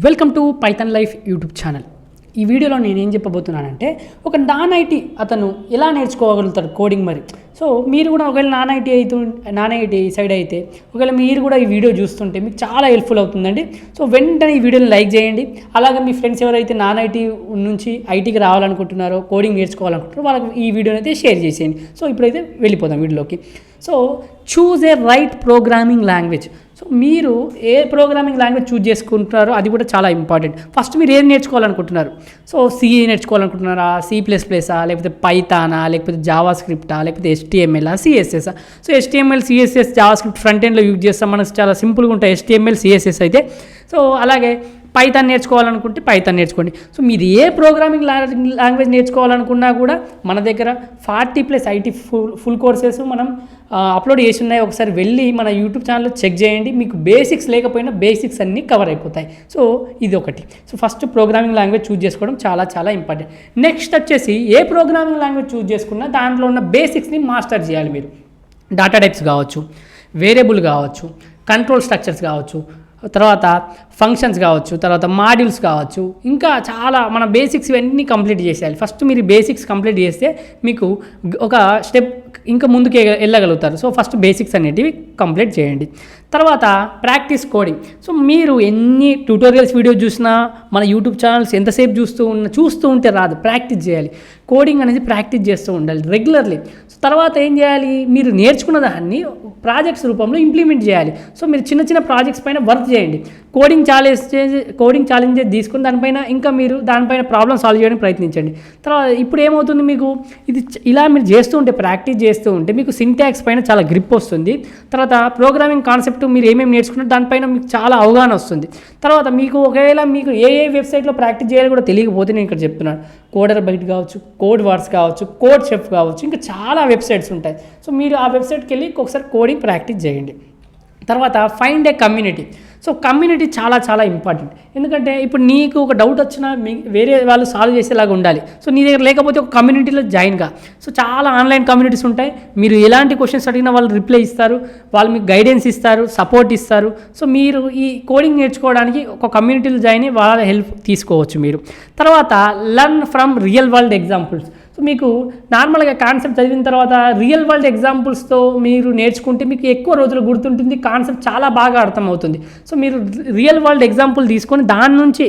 Welcome to Python life YouTube channel. ఈ వీడియోలో నేను ఏం చెప్పబోతున్నానంటే ఒక నాన్ ఐటీ అతను ఎలా నేర్చుకోగలుగుతాడు కోడింగ్ మరి. సో మీరు కూడా ఒకవేళ నాన్ ఐటీ సైడ్ అయితే ఒకవేళ మీరు కూడా ఈ వీడియో చూస్తుంటే మీకు చాలా హెల్ప్ఫుల్ అవుతుందండి. సో వెంటనే ఈ వీడియోని లైక్ చేయండి. అలాగే మీ ఫ్రెండ్స్ ఎవరైతే నాన్ ఐటీ నుంచి ఐటీకి రావాలనుకుంటున్నారో కోడింగ్ నేర్చుకోవాలనుకుంటున్నారో వాళ్ళకి ఈ వీడియోని అయితే షేర్ చేసేయండి. సో ఇప్పుడైతే వెళ్ళిపోదాం వీడియోలోకి. So choose a right programming language. So మీరు ఏ ప్రోగ్రామింగ్ లాంగ్వేజ్ చూజ్ చేసుకుంటున్నారో అది కూడా చాలా ఇంపార్టెంట్. ఫస్ట్ మీరు ఏం నేర్చుకోవాలనుకుంటున్నారు? సో సిఈ నేర్చుకోవాలనుకుంటున్నారా, C++ఆ, లేకపోతే పైథానా, లేకపోతే జావా స్క్రిప్టా, లేకపోతే HTML, CSS. So HTML, CSS, Java script front ఎండ్లో యూజ్ చేస్తాం. మనకు చాలా సింపుల్గా ఉంటాయి HTML, CSS అయితే. సో అలాగే పైథాన్ నేర్చుకోవాలనుకుంటే పైథాన్ నేర్చుకోండి. సో మీరు ఏ ప్రోగ్రామింగ్ లాంగ్వేజ్ నేర్చుకోవాలనుకున్నా కూడా మన దగ్గర 40+ ఐటీ ఫుల్ కోర్సెస్ మనం అప్లోడ్ చేసి ఉన్నాయి. ఒకసారి వెళ్ళి మన యూట్యూబ్ ఛానల్లో చెక్ చేయండి. మీకు బేసిక్స్ లేకపోయినా బేసిక్స్ అన్నీ కవర్ అయిపోతాయి. సో ఇది ఒకటి. So first programming language choose చేసుకోవడం చాలా చాలా ఇంపార్టెంట్. నెక్స్ట్ వచ్చేసి ఏ ప్రోగ్రామింగ్ లాంగ్వేజ్ చూజ్ చేసుకున్నా దాంట్లో ఉన్న బేసిక్స్ని మాస్టర్ చేయాలి మీరు. డాటా టైప్స్ కావచ్చు, వేరియబుల్ కావచ్చు, కంట్రోల్ స్ట్రక్చర్స్ కావచ్చు, తర్వాత ఫంక్షన్స్ కావచ్చు, తర్వాత మాడ్యూల్స్ కావచ్చు, ఇంకా చాలా మన బేసిక్స్ ఇవన్నీ కంప్లీట్ చేసేయాలి. ఫస్ట్ మీరు బేసిక్స్ కంప్లీట్ చేస్తే మీకు ఒక స్టెప్ ఇంకా ముందుకు వెళ్ళగలుగుతారు. సో ఫస్ట్ బేసిక్స్ అనేటివి కంప్లీట్ చేయండి. తర్వాత ప్రాక్టీస్ కోడింగ్. సో మీరు ఎన్ని ట్యూటోరియల్స్ వీడియోస్ చూసినా మన యూట్యూబ్ ఛానల్స్ ఎంతసేపు చూస్తూ ఉంటే రాదు. ప్రాక్టీస్ చేయాలి. కోడింగ్ అనేది ప్రాక్టీస్ చేస్తూ ఉండాలి రెగ్యులర్లీ. సో తర్వాత ఏం చేయాలి? మీరు నేర్చుకున్న దాన్ని ప్రాజెక్ట్స్ రూపంలో ఇంప్లిమెంట్ చేయాలి. సో మీరు చిన్న చిన్న ప్రాజెక్ట్స్ పైన వర్క్ చేయండి. కోడింగ్ ఛాలెంజెస్ తీసుకుని దానిపైన ప్రాబ్లమ్ సాల్వ్ చేయడానికి ప్రయత్నించండి. తర్వాత ఇప్పుడు ఏమవుతుంది, మీకు ఇది ఇలా మీరు చేస్తూ ఉంటే ప్రాక్టీస్ చేస్తూ ఉంటే మీకు సింటాక్స్ పైన చాలా గ్రిప్ వస్తుంది. తర్వాత ప్రోగ్రామింగ్ కాన్సెప్ట్ మీరు ఏమేమి నేర్చుకున్నారో దానిపైన మీకు చాలా అవగాహన వస్తుంది. తర్వాత మీకు ఒకవేళ మీకు ఏ వెబ్సైట్లో ప్రాక్టీస్ చేయాలో కూడా తెలియకపోతే నేను ఇక్కడ చెప్తున్నాను. కోడర్ బైట్ కావచ్చు, కోడ్ వార్స్ కావచ్చు, కోడ్ షెఫ్ కావచ్చు, ఇంకా చాలా వెబ్సైట్స్ ఉంటాయి. సో మీరు ఆ వెబ్సైట్కి వెళ్ళి ఒకసారి కోడింగ్ ప్రాక్టీస్ చేయండి. తర్వాత find a community. So community చాలా చాలా ఇంపార్టెంట్. ఎందుకంటే ఇప్పుడు నీకు ఒక డౌట్ వచ్చినా వేరే వాళ్ళు సాల్వ్ చేసేలాగా ఉండాలి. సో నీ దగ్గర లేకపోతే ఒక కమ్యూనిటీలో జాయిన్గా. సో చాలా ఆన్లైన్ కమ్యూనిటీస్ ఉంటాయి. మీరు ఎలాంటి క్వశ్చన్స్ అడిగినా వాళ్ళు రిప్లై ఇస్తారు, వాళ్ళు మీకు గైడెన్స్ ఇస్తారు, సపోర్ట్ ఇస్తారు. సో మీరు ఈ కోడింగ్ నేర్చుకోవడానికి ఒక కమ్యూనిటీలో జాయిన్ అయ్యి వాళ్ళ హెల్ప్ తీసుకోవచ్చు మీరు. తర్వాత learn from real world examples. So మీకు నార్మల్గా కాన్సెప్ట్ చదివిన తర్వాత రియల్ వరల్డ్ ఎగ్జాంపుల్స్తో మీరు నేర్చుకుంటే మీకు ఎక్కువ రోజులు గుర్తుంటుంది, కాన్సెప్ట్ చాలా బాగా అర్థమవుతుంది. సో మీరు రియల్ వరల్డ్ ఎగ్జాంపుల్ తీసుకొని దాని నుంచి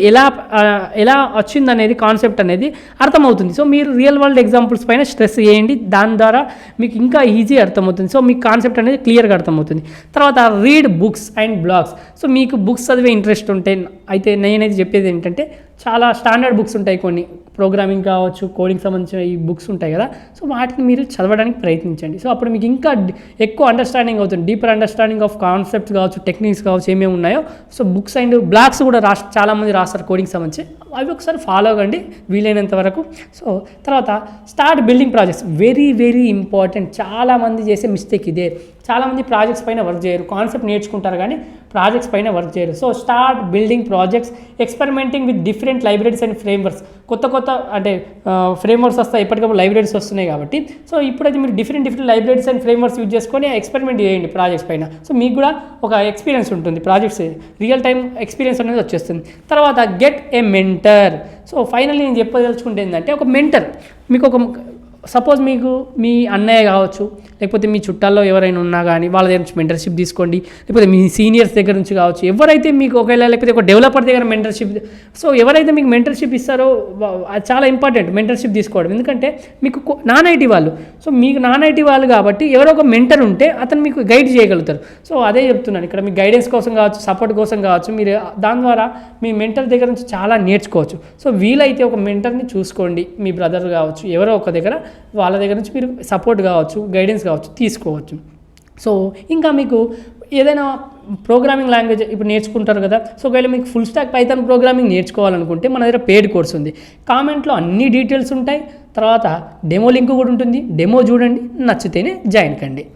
ఎలా వచ్చింది అనేది కాన్సెప్ట్ అనేది అర్థమవుతుంది. సో మీరు రియల్ వరల్డ్ ఎగ్జాంపుల్స్ పైన స్ట్రెస్ చేయండి. దాని ద్వారా మీకు ఇంకా ఈజీ అర్థమవుతుంది. సో మీకు కాన్సెప్ట్ అనేది క్లియర్గా అర్థమవుతుంది. తర్వాత read books and blogs. So మీకు బుక్స్ చదివే ఇంట్రెస్ట్ ఉంటే అయితే నేనైతే చెప్పేది ఏంటంటే చాలా స్టాండర్డ్ బుక్స్ ఉంటాయి, కొన్ని ప్రోగ్రామింగ్ కావచ్చు, కోడింగ్ సంబంధించిన ఈ బుక్స్ ఉంటాయి కదా. సో వాటిని మీరు చదవడానికి ప్రయత్నించండి. సో అప్పుడు మీకు ఇంకా ఎక్కువ అండర్స్టాండింగ్ అవుతుంది, డీపర్ అండర్స్టాండింగ్ ఆఫ్ కాన్సెప్ట్స్ కావచ్చు, టెక్నిక్స్ కావచ్చు, ఏమేమి ఉన్నాయో. సో బుక్స్ అండ్ బ్లాగ్స్ కూడా చాలామంది రాస్తారు కోడింగ్ సంబంధించి, అవి ఒకసారి ఫాలో అవ్వండి వీలైనంత వరకు. సో తర్వాత start building projects. Very very important. చాలామంది చేసే మిస్టేక్ ఇదే. చాలామంది ప్రాజెక్ట్స్ పైన వర్క్ చేయరు, కాన్సెప్ట్ నేర్చుకుంటారు కానీ ప్రాజెక్ట్స్ పైన వర్క్ చేయరు. So start building projects, experimenting with different libraries and frameworks. కొత్త అంటే ఫ్రేమ్వర్క్స్ వస్తాయి, ఎప్పటికప్పుడు లైబ్రరీస్ వస్తున్నాయి కాబట్టి. సో ఇప్పుడైతే మీరు different libraries and frameworks use చేసుకొని ఎక్స్పెరిమెంట్ చేయండి ప్రాజెక్ట్స్ పైన. సో మీకు కూడా ఒక ఎక్స్పీరియన్స్ ఉంటుంది, ప్రాజెక్ట్స్ రియల్ టైం ఎక్స్పీరియన్స్ అనేది వచ్చేస్తుంది. తర్వాత get a mentor. So finally నేను చెప్పదలుచుకుంటే ఏంటంటే ఒక మెంటర్ మీకు సపోజ్ మీకు మీ అన్నయ్య కావచ్చు, లేకపోతే మీ చుట్టాల్లో ఎవరైనా ఉన్నా కానీ వాళ్ళ దగ్గర నుంచి మెంటర్షిప్ తీసుకోండి. లేకపోతే మీ సీనియర్స్ దగ్గర నుంచి కావచ్చు, ఎవరైతే మీకు ఒకవేళ లేకపోతే ఒక డెవలపర్ దగ్గర మెంటర్షిప్. సో ఎవరైతే మీకు మెంటర్షిప్ ఇస్తారో అది చాలా ఇంపార్టెంట్ మెంటర్షిప్ తీసుకోవడం. ఎందుకంటే మీకు నాన్ ఐటీ వాళ్ళు, సో మీకు నాన్ ఐటీ వాళ్ళు కాబట్టి ఎవరో ఒక మెంటర్ ఉంటే అతను మీకు గైడ్ చేయగలుగుతారు. సో అదే చెప్తున్నాను, ఇక్కడ మీ గైడెన్స్ కోసం కావచ్చు, సపోర్ట్ కోసం కావచ్చు, మీరు దాని ద్వారా మీ మెంటర్ దగ్గర నుంచి చాలా నేర్చుకోవచ్చు. సో వీలైతే ఒక మెంటర్ని చూసుకోండి, మీ బ్రదర్ కావచ్చు, ఎవరో ఒక దగ్గర, వాళ్ళ దగ్గర నుంచి మీరు సపోర్ట్ కావచ్చు, గైడెన్స్ కావచ్చు తీసుకోవచ్చు. సో ఇంకా మీకు ఏదైనా ప్రోగ్రామింగ్ లాంగ్వేజ్ ఇప్పుడు నేర్చుకుంటారు కదా. సో ఒకవేళ మీకు ఫుల్ స్టాక్ పైథాన్ ప్రోగ్రామింగ్ నేర్చుకోవాలనుకుంటే మన దగ్గర పెయిడ్ కోర్స్ ఉంది. కామెంట్లో అన్ని డీటెయిల్స్ ఉంటాయి. తర్వాత డెమో లింక్ కూడా ఉంటుంది. డెమో చూడండి, నచ్చితేనే జాయిన్ కండి.